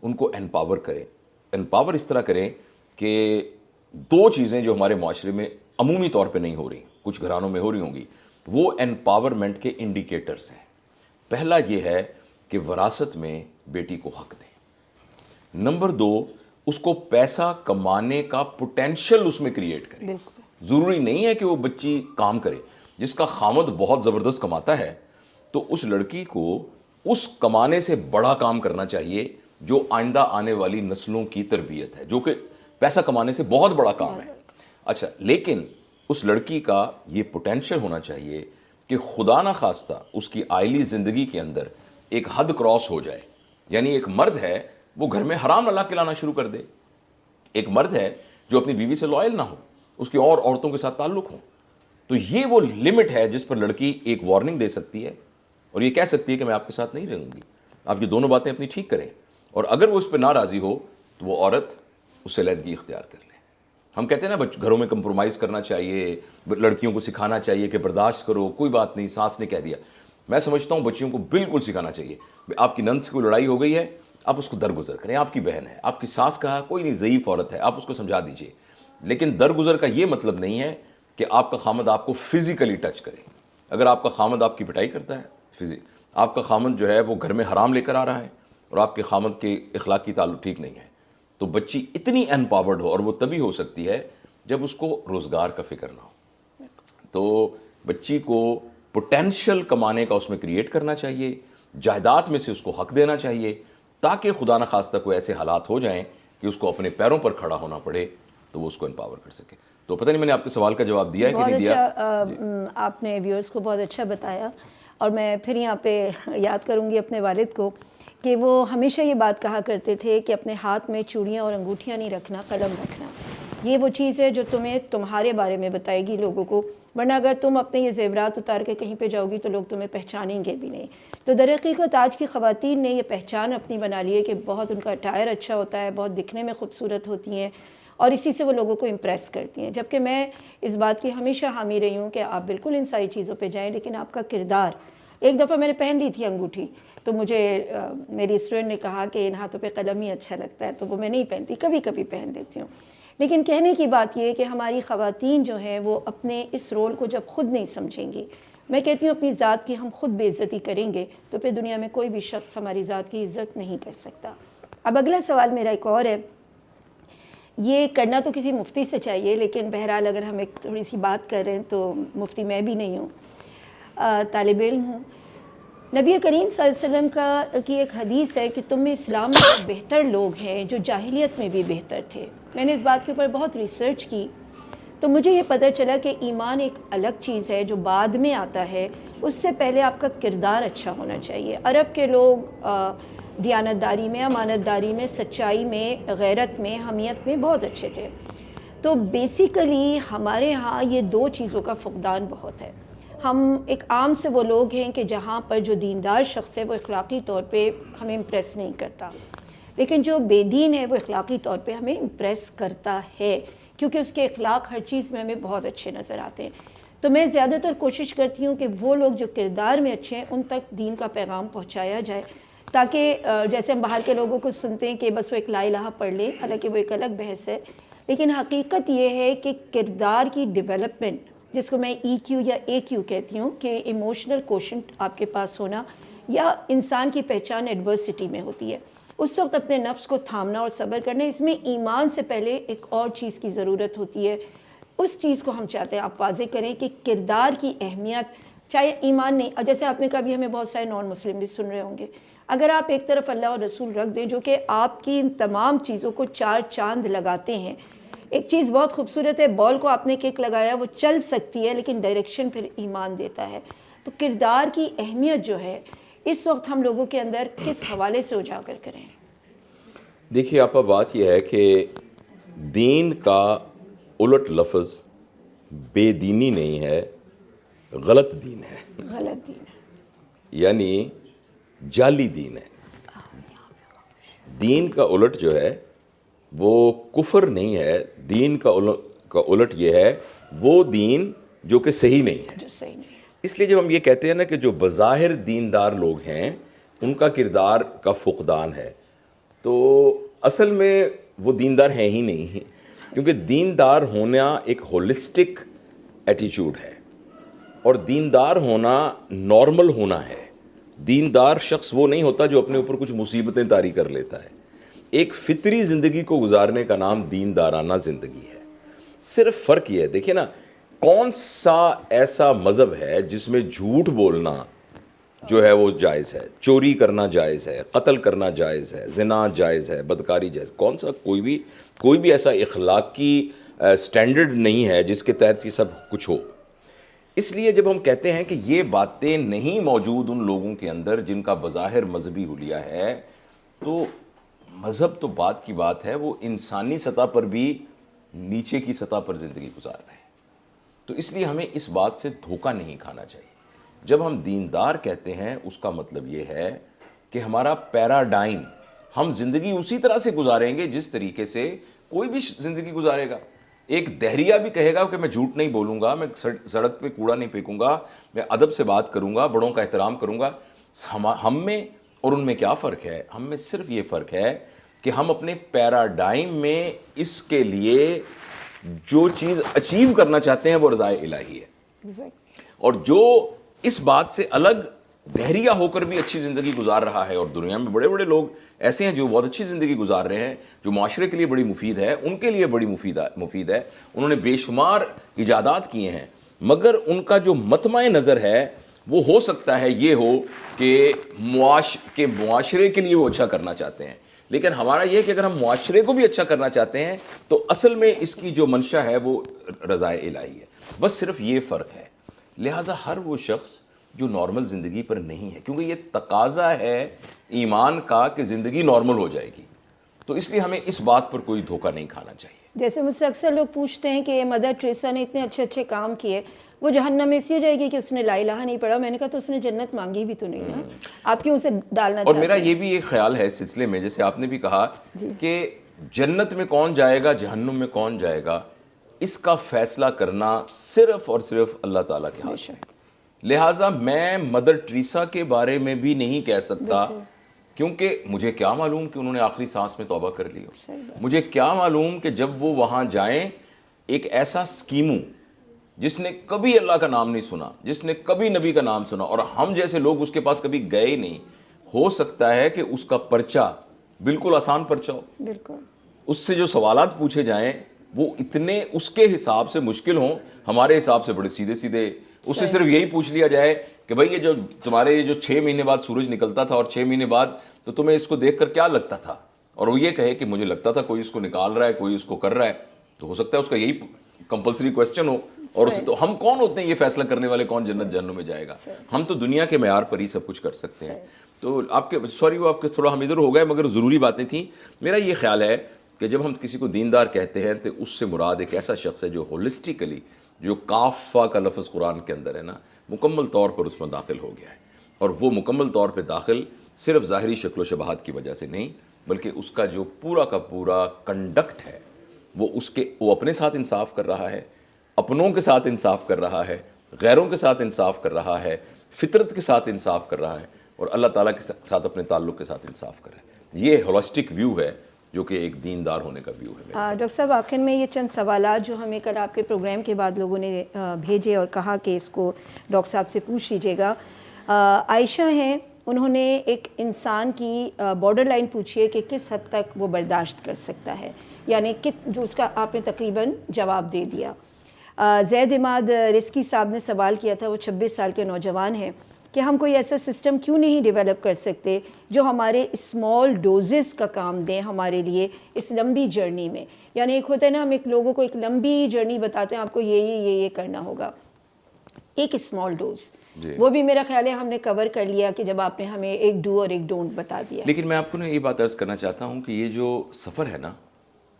ان کو امپاور کریں. امپاور اس طرح کریں کہ دو چیزیں جو ہمارے معاشرے میں عمومی طور پہ نہیں ہو رہی, کچھ گھرانوں میں ہو رہی ہوں گی, وہ امپاورمنٹ کے انڈیکیٹرز ہیں. پہلا یہ ہے کہ وراثت میں بیٹی کو حق دیں. نمبر 2, اس کو پیسہ کمانے کا پوٹینشل اس میں کریٹ کریں. ضروری نہیں ہے کہ وہ بچی کام کرے. جس کا خامد بہت زبردست کماتا ہے تو اس لڑکی کو اس کمانے سے بڑا کام کرنا چاہیے جو آئندہ آنے والی نسلوں کی تربیت ہے, جو کہ پیسہ کمانے سے بہت بڑا کام ہے. اچھا, لیکن اس لڑکی کا یہ پوٹینشل ہونا چاہیے کہ خدا نہ خواستہ اس کی آئلی زندگی کے اندر ایک حد کراس ہو جائے. یعنی ایک مرد ہے وہ گھر میں حرام اللہ کھلانا شروع کر دے, ایک مرد ہے جو اپنی بیوی سے لائل نہ ہو, اس کی اور عورتوں کے ساتھ تعلق ہو. تو یہ وہ لمٹ ہے جس پر لڑکی ایک وارننگ دے سکتی ہے اور یہ کہہ سکتی ہے کہ میں آپ کے ساتھ نہیں رہوں گی, آپ یہ دونوں باتیں اپنی ٹھیک کریں. اور اگر وہ اس پہ نہ راضی ہو تو وہ عورت اس سے علیحدگی اختیار کر لے. ہم کہتے ہیں نا گھروں میں کمپرومائز کرنا چاہیے, لڑکیوں کو سکھانا چاہیے کہ برداشت کرو, کوئی بات نہیں, ساس نے کہہ دیا. میں سمجھتا ہوں بچیوں کو بالکل سکھانا چاہیے. آپ کی نند سے کوئی لڑائی ہو گئی ہے, آپ اس کو درگزر کریں. آپ کی بہن ہے, آپ کی ساس کہا کوئی نہیں, ضعیف عورت ہے, آپ اس کو سمجھا دیجئے. لیکن درگزر کا یہ مطلب نہیں ہے کہ آپ کا خامد آپ کو فزیکلی ٹچ کرے. اگر آپ کا خامد آپ کی پٹائی کرتا ہے, آپ کا خامد جو ہے وہ گھر میں حرام لے کر آ رہا ہے اور آپ کے خامد کے اخلاقی تعلق ٹھیک نہیں ہے, تو بچی اتنی امپاورڈ ہو, اور وہ تبھی ہو سکتی ہے جب اس کو روزگار کا فکر نہ ہو. تو بچی کو پوٹینشل کمانے کا اس میں کریٹ کرنا چاہیے, جائیداد میں سے اس کو حق دینا چاہیے, تاکہ خدا نہ خواستہ کوئی ایسے حالات ہو جائیں کہ اس کو اپنے پیروں پر کھڑا ہونا پڑے تو وہ اس کو امپاور کر سکے. تو پتہ نہیں میں نے آپ کے سوال کا جواب دیا ہے کہ نہیں دیا. آپ نے ویورز کو بہت اچھا بتایا, اور میں پھر یہاں پہ یاد کروں گی اپنے والد کو کہ وہ ہمیشہ یہ بات کہا کرتے تھے کہ اپنے ہاتھ میں چوڑیاں اور انگوٹھیاں نہیں رکھنا, قلم رکھنا. یہ وہ چیز ہے جو تمہیں تمہارے بارے میں بتائے گی لوگوں کو, ورنہ اگر تم اپنے یہ زیورات اتار کے کہیں پہ جاؤ گی تو لوگ تمہیں پہچانیں گے بھی نہیں. تو در حقیقت آج کی خواتین نے یہ پہچان اپنی بنا لی ہے کہ بہت ان کا اٹائر اچھا ہوتا ہے, بہت دکھنے میں خوبصورت ہوتی ہیں, اور اسی سے وہ لوگوں کو امپریس کرتی ہیں. جبکہ میں اس بات کی ہمیشہ حامی رہی ہوں کہ آپ بالکل ان ساری چیزوں پہ جائیں, لیکن آپ کا کردار. ایک دفعہ میں نے پہن لی تھی انگوٹھی, تو مجھے میری اسٹوڈنٹ نے کہا کہ ان ہاتھوں پہ قلم ہی اچھا لگتا ہے, تو وہ میں نہیں پہنتی, کبھی کبھی پہن لیتی ہوں. لیکن کہنے کی بات یہ ہے کہ ہماری خواتین جو ہیں وہ اپنے اس رول کو جب خود نہیں سمجھیں گی, میں کہتی ہوں اپنی ذات کی ہم خود بے عزتی کریں گے تو پھر دنیا میں کوئی بھی شخص ہماری ذات کی عزت نہیں کر سکتا. اب اگلا سوال میرا ایک اور ہے, یہ کرنا تو کسی مفتی سے چاہیے, لیکن بہرحال اگر ہم ایک تھوڑی سی بات کر رہے ہیں تو مفتی میں بھی نہیں ہوں, طالب علم ہوں. نبی کریم صلی اللہ علیہ وسلم کی ایک حدیث ہے کہ تم میں اسلام میں بہتر لوگ ہیں جو جاہلیت میں بھی بہتر تھے. میں نے اس بات کے اوپر بہت ریسرچ کی تو مجھے یہ پتہ چلا کہ ایمان ایک الگ چیز ہے جو بعد میں آتا ہے, اس سے پہلے آپ کا کردار اچھا ہونا چاہیے. عرب کے لوگ دیانت داری میں, امانت داری میں, سچائی میں, غیرت میں, حمیت میں بہت اچھے تھے. تو بیسیکلی ہمارے ہاں یہ دو چیزوں کا فقدان بہت ہے. ہم ایک عام سے وہ لوگ ہیں کہ جہاں پر جو دیندار شخص ہے وہ اخلاقی طور پہ ہمیں امپریس نہیں کرتا, لیکن جو بے دین ہے وہ اخلاقی طور پہ ہمیں امپریس کرتا ہے, کیونکہ اس کے اخلاق ہر چیز میں ہمیں بہت اچھے نظر آتے ہیں. تو میں زیادہ تر کوشش کرتی ہوں کہ وہ لوگ جو کردار میں اچھے ہیں ان تک دین کا پیغام پہنچایا جائے. تاکہ جیسے ہم باہر کے لوگوں کو سنتے ہیں کہ بس وہ ایک لا الہ پڑھ لیں، حالانکہ وہ ایک الگ بحث ہے، لیکن حقیقت یہ ہے کہ کردار کی ڈیولپمنٹ، جس کو میں ای کیو یا اے کیو کہتی ہوں، کہ ایموشنل کوشنٹ آپ کے پاس ہونا، یا انسان کی پہچان ایڈورسٹی میں ہوتی ہے، اس وقت اپنے نفس کو تھامنا اور صبر کرنا، اس میں ایمان سے پہلے ایک اور چیز کی ضرورت ہوتی ہے، اس چیز کو ہم چاہتے ہیں آپ واضح کریں کہ کردار کی اہمیت، چاہے ایمان نہیں، جیسے آپ نے کہا بھی ہمیں بہت سارے نان مسلم بھی سن رہے ہوں گے، اگر آپ ایک طرف اللہ اور رسول رکھ دیں جو کہ آپ کی ان تمام چیزوں کو چار چاند لگاتے ہیں، ایک چیز بہت خوبصورت ہے، بال کو آپ نے کک لگایا وہ چل سکتی ہے لیکن ڈائریکشن پھر ایمان دیتا ہے، تو کردار کی اہمیت جو ہے اس وقت ہم لوگوں کے اندر کس حوالے سے اجاگر کریں؟ دیکھیے آپا، بات یہ ہے کہ دین کا الٹ لفظ بے دینی نہیں ہے، غلط دین ہے، غلط دین ہے، یعنی جعلی دین ہے۔ دین کا الٹ جو ہے وہ کفر نہیں ہے، دین کا الٹ یہ ہے وہ دین جو کہ صحیح نہیں ہے۔ جو صحیح نہیں ہے۔ اس لیے جب ہم یہ کہتے ہیں نا کہ جو بظاہر دیندار لوگ ہیں ان کا کردار کا فقدان ہے، تو اصل میں وہ دیندار ہیں ہی نہیں، کیونکہ دیندار ہونا ایک ہولسٹک ایٹیچیوڈ ہے، اور دیندار ہونا نارمل ہونا ہے۔ دیندار شخص وہ نہیں ہوتا جو اپنے اوپر کچھ مصیبتیں طاری کر لیتا ہے۔ ایک فطری زندگی کو گزارنے کا نام دیندارانہ زندگی ہے۔ صرف فرق یہ ہے، دیکھیں نا، کون سا ایسا مذہب ہے جس میں جھوٹ بولنا جو ہے وہ جائز ہے، چوری کرنا جائز ہے، قتل کرنا جائز ہے، زنا جائز ہے، بدکاری جائز؟ کون سا؟ کوئی بھی ایسا اخلاقی سٹینڈرڈ نہیں ہے جس کے تحت یہ سب کچھ ہو۔ اس لیے جب ہم کہتے ہیں کہ یہ باتیں نہیں موجود ان لوگوں کے اندر جن کا بظاہر مذہبی حلیہ ہے، تو مذہب تو بات کی بات ہے، وہ انسانی سطح پر بھی نیچے کی سطح پر زندگی گزار رہے ہیں۔ تو اس لیے ہمیں اس بات سے دھوکہ نہیں کھانا چاہیے۔ جب ہم دیندار کہتے ہیں اس کا مطلب یہ ہے کہ ہمارا پیراڈائم، ہم زندگی اسی طرح سے گزاریں گے جس طریقے سے کوئی بھی زندگی گزارے گا۔ ایک دہریہ بھی کہے گا کہ میں جھوٹ نہیں بولوں گا، میں سڑک پہ کوڑا نہیں پھینکوں گا، میں ادب سے بات کروں گا، بڑوں کا احترام کروں گا۔ ہم میں اور ان میں کیا فرق ہے؟ ہم میں صرف یہ فرق ہے کہ ہم اپنے پیراڈائم میں اس کے لیے جو چیز اچیو کرنا چاہتے ہیں وہ رضائے الہی ہے، اور جو اس بات سے الگ دہریہ ہو کر بھی اچھی زندگی گزار رہا ہے، اور دنیا میں بڑے بڑے لوگ ایسے ہیں جو بہت اچھی زندگی گزار رہے ہیں، جو معاشرے کے لیے بڑی مفید ہے، ان کے لیے بڑی مفید ہے، انہوں نے بے شمار ایجادات کیے ہیں، مگر ان کا جو مطمع نظر ہے وہ ہو سکتا ہے یہ ہو کہ معاشرے کے لیے وہ اچھا کرنا چاہتے ہیں، لیکن ہمارا یہ کہ اگر ہم معاشرے کو بھی اچھا کرنا چاہتے ہیں تو اصل میں اس کی جو منشا ہے وہ رضائے الہی ہے، بس صرف یہ فرق ہے۔ لہٰذا ہر وہ شخص جو نارمل زندگی پر نہیں ہے، کیونکہ یہ تقاضا ہے ایمان کا کہ زندگی نارمل ہو جائے گی، تو اس لیے ہمیں اس بات پر کوئی دھوکہ نہیں کھانا چاہیے۔ جیسے مجھ سے اکثر لوگ پوچھتے ہیں کہ مدر ٹریسا نے اتنے اچھے اچھے کام کیے، وہ جہنم میں اس لیے جائے گی کہ اس نے لا الہ نہیں پڑھا؟ میں نے کہا تو اس نے جنت مانگی بھی تو نہیں نا، آپ کیوں اسے ڈالنا چاہتے ہیں؟ اور میرا یہ بھی ایک خیال ہے اس سلسلے میں، جیسے آپ نے بھی کہا کہ جنت میں کون جائے گا، جہنم میں کون جائے گا، اس کا فیصلہ کرنا صرف اور صرف اللہ تعالیٰ کے ہاتھ میں۔ لہٰذا میں مدر ٹریسا کے بارے میں بھی نہیں کہہ سکتا، کیونکہ مجھے کیا معلوم کہ انہوں نے آخری سانس میں توبہ کر لی ہو، مجھے کیا معلوم کہ جب وہ وہاں جائیں ایک ایسا اسکیمو جس نے کبھی اللہ کا نام نہیں سنا، جس نے کبھی نبی کا نام سنا، اور ہم جیسے لوگ اس کے پاس کبھی گئے ہی نہیں، ہو سکتا ہے کہ اس کا پرچہ بالکل آسان پرچہ ہو، بالکل اس سے جو سوالات پوچھے جائیں وہ اتنے اس کے حساب سے مشکل ہوں، ہمارے حساب سے بڑے سیدھے سیدھے۔ اس سے صرف یہی پوچھ لیا جائے کہ بھائی یہ جو تمہارے جو 6 مہینے بعد سورج نکلتا تھا اور 6 مہینے بعد تو تمہیں اس کو دیکھ کر کیا لگتا تھا، اور وہ یہ کہے کہ مجھے لگتا تھا کوئی اس کو نکال رہا ہے، کوئی اس کو کر رہا ہے، تو ہو سکتا ہے اس کا یہی کمپلسری کوسچن ہو، اور اسے تو ہم کون ہوتے ہیں یہ فیصلہ کرنے والے کون جنت جہنم میں جائے گا؟ ہم تو دنیا کے معیار پر ہی سب کچھ کر سکتے ہیں۔ تو آپ کے سوری وہ آپ کے تھوڑا ہم ادھر ہو گئے، مگر ضروری باتیں تھیں۔ میرا یہ خیال ہے کہ جب ہم کسی کو دیندار کہتے ہیں تو اس سے مراد ایک ایسا شخص ہے جو ہولسٹیکلی، جو کافہ کا لفظ قرآن کے اندر ہے نا، مکمل طور پر اس میں داخل ہو گیا ہے، اور وہ مکمل طور پہ داخل صرف ظاہری شکل و شباہت کی وجہ سے نہیں، بلکہ اس کا جو پورا کا پورا کنڈکٹ ہے وہ اپنے ساتھ انصاف کر رہا ہے، اپنوں کے ساتھ انصاف کر رہا ہے، غیروں کے ساتھ انصاف کر رہا ہے، فطرت کے ساتھ انصاف کر رہا ہے، اور اللہ تعالیٰ کے ساتھ اپنے تعلق کے ساتھ انصاف کریں. یہ ہولسٹک ویو ہے جو کہ ایک دیندار ہونے کا ویو ہے. ڈاکٹر صاحب آخر میں یہ چند سوالات جو ہمیں کل آپ کے پروگرام کے بعد لوگوں نے بھیجے اور کہا کہ اس کو ڈاکٹر صاحب سے پوچھ لیجیے گا. عائشہ ہیں, انہوں نے ایک انسان کی بارڈر لائن پوچھی ہے کہ کس حد تک وہ برداشت کر سکتا ہے, یعنی جو اس کا آپ نے تقریباً جواب دے دیا. زید عماد رزقی صاحب نے سوال کیا تھا, وہ 26 سال کے نوجوان ہیں, کہ ہم کوئی ایسا سسٹم کیوں نہیں ڈیولپ کر سکتے جو ہمارے اسمال ڈوزز کا کام دیں ہمارے لیے اس لمبی جرنی میں. یعنی ایک ہوتا ہے نا, ہم ایک لوگوں کو ایک لمبی جرنی بتاتے ہیں, آپ کو یہ کرنا ہوگا, ایک اسمال ڈوز وہ بھی میرا خیال ہے ہم نے کور کر لیا کہ جب آپ نے ہمیں ایک ڈو اور ایک ڈونٹ بتا دیا. لیکن میں آپ کو یہ بات عرض کرنا چاہتا ہوں کہ یہ جو سفر ہے نا,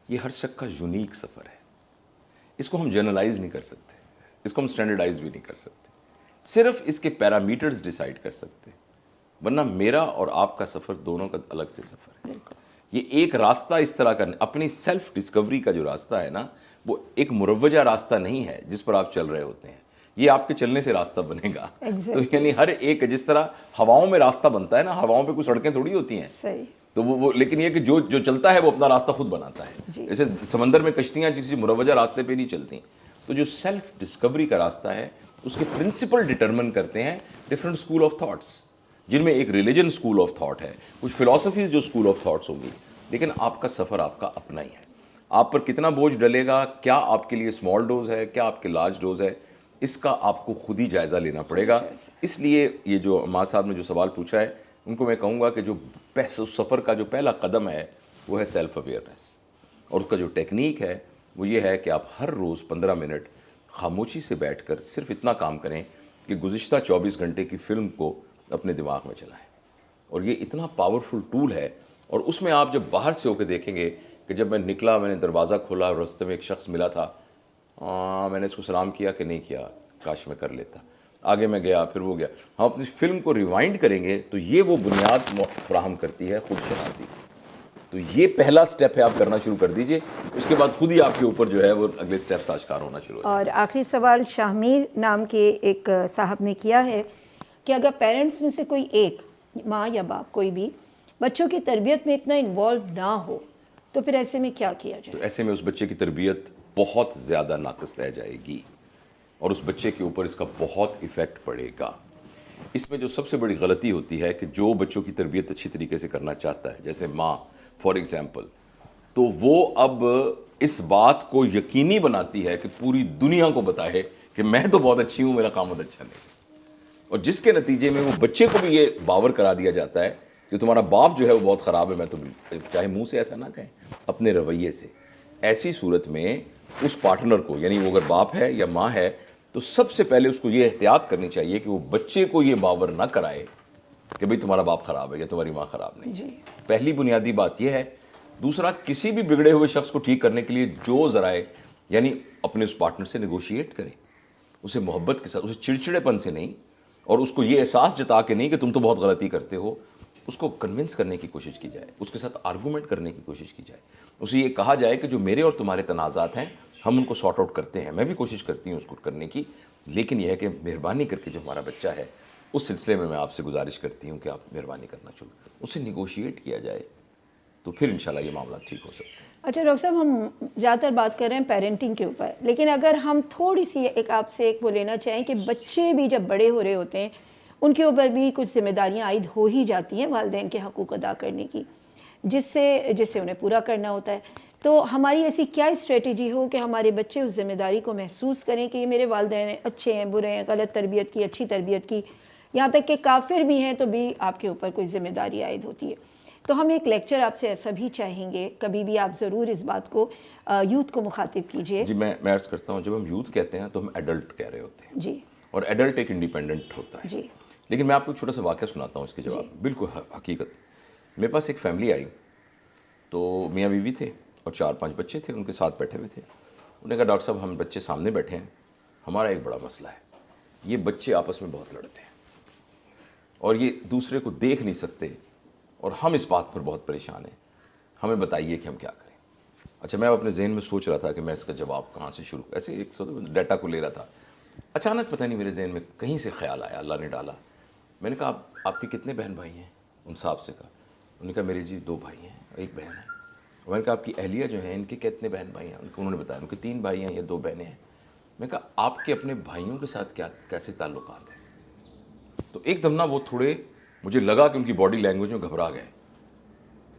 یہ ہر شخص کا یونیک سفر ہے. اس کو ہم جنرلائز نہیں کر سکتے, اس کو ہم اسٹینڈرڈائز بھی نہیں کر سکتے, صرف اس کے پیرامیٹرز ڈیسائیڈ کر سکتے. ورنہ میرا اور آپ کا سفر دونوں کا الگ سے سفر ہے. یہ ایک راستہ اس طرح کا, اپنی سیلف ڈسکوری کا جو راستہ ہے نا, وہ ایک مروجہ راستہ نہیں ہے جس پر آپ چل رہے ہوتے ہیں. یہ آپ کے چلنے سے راستہ بنے گا. تو یعنی ہر ایک, جس طرح ہواؤں میں راستہ بنتا ہے نا, ہواؤں پہ کوئی سڑکیں تھوڑی ہوتی ہیں. صحیح. تو وہ لیکن یہ کہ جو چلتا ہے وہ اپنا راستہ خود بناتا ہے. جیسے سمندر میں کشتیاں کسی مروجہ راستے پہ نہیں چلتی. تو جو سیلف ڈسکوری کا راستہ ہے, اس کے پرنسپل ڈٹرمن کرتے ہیں ڈفرینٹ اسکول آف تھاٹس, جن میں ایک ریلیجن اسکول آف تھاٹ ہے, کچھ فلاسفیز جو اسکول آف تھاٹس ہوگی. لیکن آپ کا سفر آپ کا اپنا ہی ہے. آپ پر کتنا بوجھ ڈلے گا, کیا آپ کے لیے اسمال ڈوز ہے, کیا آپ کے لارج ڈوز ہے, اس کا آپ کو خود ہی جائزہ لینا پڑے گا. اس لیے یہ جو ماں صاحب نے جو سوال پوچھا ہے, ان کو میں کہوں گا کہ جو سفر کا جو پہلا قدم ہے وہ ہے سیلف اویئرنیس. اور اس کا جو ٹیکنیک ہے وہ یہ ہے کہ آپ ہر روز 15 منٹ خاموشی سے بیٹھ کر صرف اتنا کام کریں کہ گزشتہ 24 گھنٹے کی فلم کو اپنے دماغ میں چلائیں. اور یہ اتنا پاورفل ٹول ہے. اور اس میں آپ جب باہر سے ہو کے دیکھیں گے کہ جب میں نکلا, میں نے دروازہ کھولا, راستے میں ایک شخص ملا تھا, میں نے اس کو سلام کیا کہ نہیں کیا, کاش میں کر لیتا. آگے میں گیا, پھر وہ گیا. ہم اپنی فلم کو ریوائنڈ کریں گے تو یہ وہ بنیاد فراہم کرتی ہے خود شناسی. تو یہ پہلا سٹیپ ہے, آپ کرنا شروع کر دیجئے. اس کے بعد خود ہی آپ کے اوپر جو ہے وہ اگلے سٹیپس آشکار ہونا شروع ہو. اور آخری سوال شاہمیر نام کے ایک صاحب نے کیا ہے کہ اگر پیرنٹس میں سے کوئی ایک, ماں یا باپ کوئی بھی, بچوں کی تربیت میں اتنا انوالو نہ ہو تو پھر ایسے میں کیا کیا جائے؟ تو ایسے میں اس بچے کی تربیت بہت زیادہ ناقص رہ جائے گی اور اس بچے کے اوپر اس کا بہت ایفیکٹ پڑے گا. اس میں جو سب سے بڑی غلطی ہوتی ہے کہ جو بچوں کی تربیت اچھی طریقے سے کرنا چاہتا ہے, جیسے ماں فار ایگزامپل, تو وہ اب اس بات کو یقینی بناتی ہے کہ پوری دنیا کو بتائے کہ میں تو بہت اچھی ہوں, میرا قامت اچھا نہیں. اور جس کے نتیجے میں وہ بچے کو بھی یہ باور کرا دیا جاتا ہے کہ تمہارا باپ جو ہے وہ بہت خراب ہے. میں تو چاہے منہ سے ایسا نہ کہیں, اپنے رویے سے. ایسی صورت میں اس پارٹنر کو, یعنی وہ اگر باپ ہے یا ماں ہے, تو سب سے پہلے اس کو یہ احتیاط کرنی چاہیے کہ وہ بچے کو یہ باور نہ کرائے کہ بھئی تمہارا باپ خراب ہے یا تمہاری ماں خراب نہیں. پہلی بنیادی بات یہ ہے. دوسرا, کسی بھی بگڑے ہوئے شخص کو ٹھیک کرنے کے لیے جو ذرائع, یعنی اپنے اس پارٹنر سے نیگوشیٹ کرے, اسے محبت کے ساتھ, اسے چڑچڑے پن سے نہیں, اور اس کو یہ احساس جتا کے نہیں کہ تم تو بہت غلطی کرتے ہو. اس کو کنونس کرنے کی کوشش کی جائے, اس کے ساتھ آرگومنٹ کرنے کی کوشش کی جائے. اسے یہ کہا جائے کہ جو میرے اور تمہارے تنازعات ہیں ہم ان کو سارٹ آؤٹ کرتے ہیں. میں بھی کوشش کرتی ہوں اس کو کرنے کی, لیکن یہ ہے کہ مہربانی کر کے جو ہمارا بچہ ہے اس سلسلے میں آپ سے گزارش کرتی ہوں کہ آپ مہربانی کرنا شروع, اس سے نیگوشیٹ کیا جائے, تو پھر انشاءاللہ یہ معاملات ٹھیک ہو سکتے ہیں. اچھا ڈاکٹر صاحب, ہم زیادہ تر بات کر رہے ہیں پیرنٹنگ کے اوپر, لیکن اگر ہم تھوڑی سی آپ سے وہ لینا چاہیں کہ بچے بھی جب بڑے ہو رہے ہوتے ہیں ان کے اوپر بھی کچھ ذمہ داریاں عائد ہو ہی جاتی ہیں والدین کے حقوق ادا کرنے کی, جس سے انہیں پورا کرنا ہوتا ہے. تو ہماری ایسی کیا اسٹریٹجی ہو کہ ہمارے بچے اس ذمہ داری کو محسوس کریں کہ یہ میرے والدین اچھے ہیں, برے ہیں, غلط تربیت کی, اچھی تربیت کی, یہاں تک کہ کافر بھی ہیں تو بھی آپ کے اوپر کوئی ذمہ داری عائد ہوتی ہے. تو ہم ایک لیکچر آپ سے ایسا بھی چاہیں گے, کبھی بھی آپ ضرور اس بات کو یوتھ کو مخاطب کیجئے. جی, میں عرض کرتا ہوں, جب ہم یوتھ کہتے ہیں تو ہم ایڈلٹ کہہ رہے ہوتے ہیں. جی. اور ایڈلٹ ایک انڈیپینڈنٹ ہوتا ہے. جی. لیکن میں آپ کو ایک چھوٹا سا واقعہ سناتا ہوں اس کے جواب. بالکل حقیقت. میرے پاس ایک فیملی آئی, تو میاں بیوی تھے اور 4-5 بچے تھے ان کے ساتھ بیٹھے ہوئے تھے. انہوں نے کہا ڈاکٹر صاحب ہم بچے سامنے بیٹھے ہیں, ہمارا ایک بڑا مسئلہ ہے, یہ بچے آپس میں بہت لڑتے ہیں اور یہ دوسرے کو دیکھ نہیں سکتے اور ہم اس بات پر بہت پریشان ہیں, ہمیں بتائیے کہ ہم کیا کریں. اچھا, میں اپنے ذہن میں سوچ رہا تھا کہ میں اس کا جواب کہاں سے شروع, ایسے ایک ڈیٹا کو لے رہا تھا. اچانک پتہ نہیں میرے ذہن میں کہیں سے خیال آیا, اللہ نے ڈالا. میں نے کہا آپ کے کتنے بہن بھائی ہیں؟ ان صاحب سے کہا. انہوں نے کہا میرے جی 2 بھائی ہیں اور 1 بہن ہے. میں نے کہا آپ کی اہلیہ جو ہیں ان کے کتنے بہن بھائی ہیں؟ انہوں نے بتایا ان کے 3 بھائی ہیں یا 2 بہنیں ہیں. میں نے کہا آپ کے اپنے بھائیوں کے ساتھ کیسے تعلقات ہیں؟ تو ایک دم نا وہ تھوڑے مجھے لگا کہ ان کی باڈی لینگویج میں گھبرا گئے.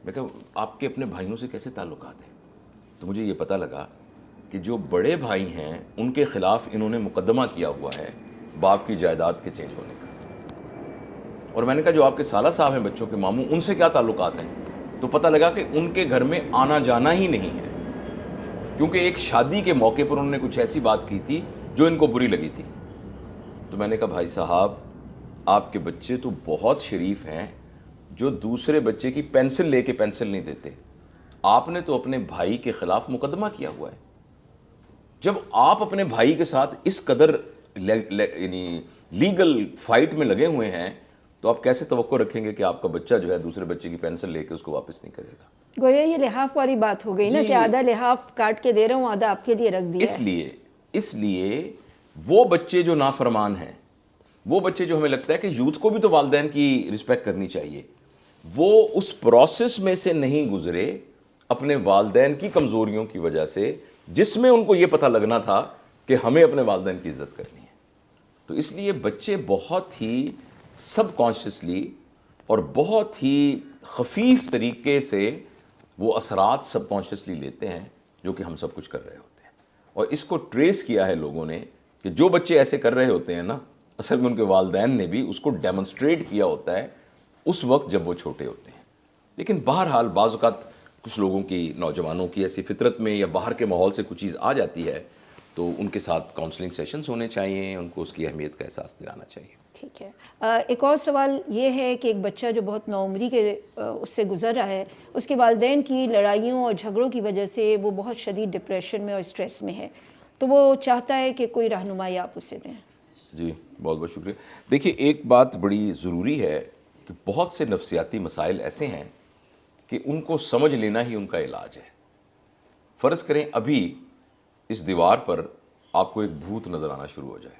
میں کہا آپ کے اپنے بھائیوں سے کیسے تعلقات ہیں؟ تو مجھے یہ پتہ لگا کہ جو بڑے بھائی ہیں ان کے خلاف انہوں نے مقدمہ کیا ہوا ہے باپ کی جائیداد کے چینج ہونے کا. اور میں نے کہا جو آپ کے سالہ صاحب ہیں بچوں کے ماموں ان سے کیا تعلقات ہیں؟ تو پتہ لگا کہ ان کے گھر میں آنا جانا ہی نہیں ہے، کیونکہ ایک شادی کے موقع پر انہوں نے کچھ ایسی بات کی تھی جو ان کو بری لگی تھی. تو میں نے کہا بھائی صاحب آپ کے بچے تو بہت شریف ہیں جو دوسرے بچے کی پینسل لے کے پینسل نہیں دیتے. آپ نے تو اپنے بھائی کے خلاف مقدمہ کیا ہوا ہے. جب آپ اپنے بھائی کے ساتھ اس قدر یعنی لیگل فائٹ میں لگے ہوئے ہیں تو آپ کیسے توقع رکھیں گے کہ آپ کا بچہ جو ہے دوسرے بچے کی پینسل لے کے اس کو واپس نہیں کرے گا؟ گویا یہ لحاف والی بات ہو گئی نا کہ آدھا لحاف کاٹ کے دے رہا ہوں، آدھا آپ کے لیے رکھ دیا ہے. اس لیے وہ بچے جو نافرمان ہیں، وہ بچے جو ہمیں لگتا ہے کہ یوتھ کو بھی تو والدین کی رسپیکٹ کرنی چاہیے، وہ اس پروسیس میں سے نہیں گزرے اپنے والدین کی کمزوریوں کی وجہ سے، جس میں ان کو یہ پتہ لگنا تھا کہ ہمیں اپنے والدین کی عزت کرنی ہے. تو اس لیے بچے بہت ہی سب کانشیسلی اور بہت ہی خفیف طریقے سے وہ اثرات سب کانشیسلی لیتے ہیں جو کہ ہم سب کچھ کر رہے ہوتے ہیں. اور اس کو ٹریس کیا ہے لوگوں نے کہ جو بچے ایسے کر رہے ہوتے ہیں نا، اصل میں ان کے والدین نے بھی اس کو ڈیمونسٹریٹ کیا ہوتا ہے اس وقت جب وہ چھوٹے ہوتے ہیں. لیکن بہرحال بعض اوقات کچھ لوگوں کی، نوجوانوں کی ایسی فطرت میں یا باہر کے ماحول سے کچھ چیز آ جاتی ہے تو ان کے ساتھ کاؤنسلنگ سیشنز ہونے چاہیے، ان کو اس کی اہمیت کا احساس دلانا چاہیے. ٹھیک ہے. ایک اور سوال یہ ہے کہ ایک بچہ جو بہت نوعمری کے اس سے گزر رہا ہے، اس کے والدین کی لڑائیوں اور جھگڑوں کی وجہ سے وہ بہت شدید ڈپریشن میں اور اسٹریس میں ہے، تو وہ چاہتا ہے کہ کوئی رہنمائی آپ اسے دیں. جی بہت بہت شکریہ. دیکھیے ایک بات بڑی ضروری ہے کہ بہت سے نفسیاتی مسائل ایسے ہیں کہ ان کو سمجھ لینا ہی ان کا علاج ہے. فرض کریں ابھی اس دیوار پر آپ کو ایک بھوت نظر آنا شروع ہو جائے،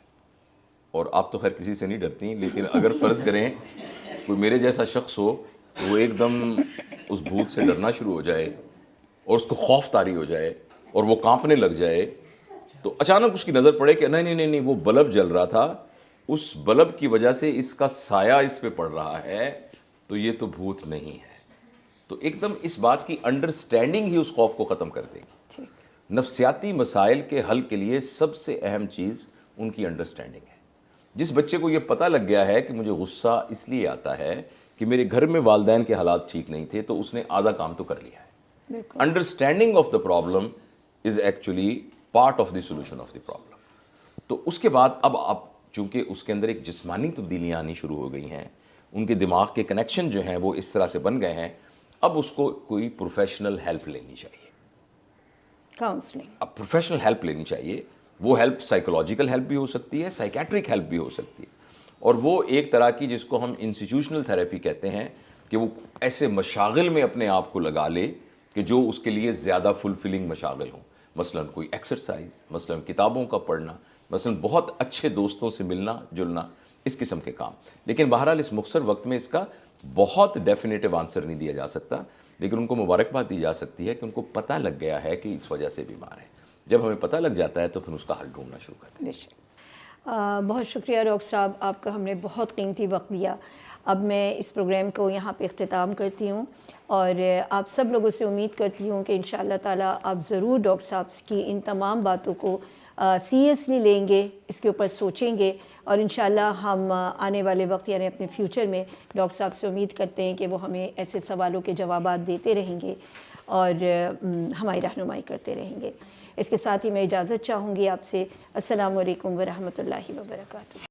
اور آپ تو خیر کسی سے نہیں ڈرتی، لیکن اگر فرض کریں کوئی میرے جیسا شخص ہو تو وہ ایک دم اس بھوت سے ڈرنا شروع ہو جائے اور اس کو خوف طاری ہو جائے اور وہ کانپنے لگ جائے، تو اچانک اس کی نظر پڑے کہ نہیں وہ بلب جل رہا تھا، اس بلب کی وجہ سے اس کا سایہ اس پہ پڑ رہا ہے، تو یہ تو بھوت نہیں ہے. تو ایک دم اس بات کی انڈرسٹینڈنگ ہی اس خوف کو ختم کر دے گی. نفسیاتی مسائل کے حل کے لیے سب سے اہم چیز ان کی انڈرسٹینڈنگ ہے. جس بچے کو یہ پتہ لگ گیا ہے کہ مجھے غصہ اس لیے آتا ہے کہ میرے گھر میں والدین کے حالات ٹھیک نہیں تھے، تو اس نے آدھا کام تو کر لیا ہے. Understanding of the problem is actually part of the solution of the problem. تو اس کے بعد اب آپ چونکہ اس کے اندر ایک جسمانی تبدیلیاں آنی شروع ہو گئی ہیں، ان کے دماغ کے کنیکشن جو ہیں وہ اس طرح سے بن گئے ہیں، اب اس کو کوئی پروفیشنل ہیلپ لینی چاہیے. کاؤنسلنگ، اب پروفیشنل ہیلپ لینی چاہیے. وہ ہیلپ سائیکولوجیکل ہیلپ بھی ہو سکتی ہے، سائیکیٹرک ہیلپ بھی ہو سکتی ہے، اور وہ ایک طرح کی جس کو ہم انسٹیٹیوشنل تھراپی کہتے ہیں کہ وہ ایسے مشاغل میں اپنے آپ کو لگا لے کہ جو اس کے لیے زیادہ فلفلنگ مشاغل ہوں. مثلا کوئی ایکسرسائز، مثلا کتابوں کا پڑھنا، مثلا بہت اچھے دوستوں سے ملنا جلنا، اس قسم کے کام. لیکن بہرحال اس مختصر وقت میں اس کا بہت ڈیفینیٹو آنسر نہیں دیا جا سکتا، لیکن ان کو مبارکباد دی جا سکتی ہے کہ ان کو پتہ لگ گیا ہے کہ اس وجہ سے بیمار ہے. جب ہمیں پتہ لگ جاتا ہے تو پھر اس کا حل ڈھونڈنا شروع کرتے ہیں. بہت شکریہ ڈاکٹر صاحب، آپ کا ہم نے بہت قیمتی وقت لیا. اب میں اس پروگرام کو یہاں پہ اختتام کرتی ہوں، اور آپ سب لوگوں سے امید کرتی ہوں کہ انشاءاللہ تعالیٰ آپ ضرور ڈاکٹر صاحب کی ان تمام باتوں کو سیریسلی لیں گے، اس کے اوپر سوچیں گے، اور انشاءاللہ ہم آنے والے وقت یعنی اپنے فیوچر میں ڈاکٹر صاحب سے امید کرتے ہیں کہ وہ ہمیں ایسے سوالوں کے جوابات دیتے رہیں گے اور ہماری رہنمائی کرتے رہیں گے. اس کے ساتھ ہی میں اجازت چاہوں گی آپ سے. السلام علیکم ورحمۃ اللہ وبرکاتہ.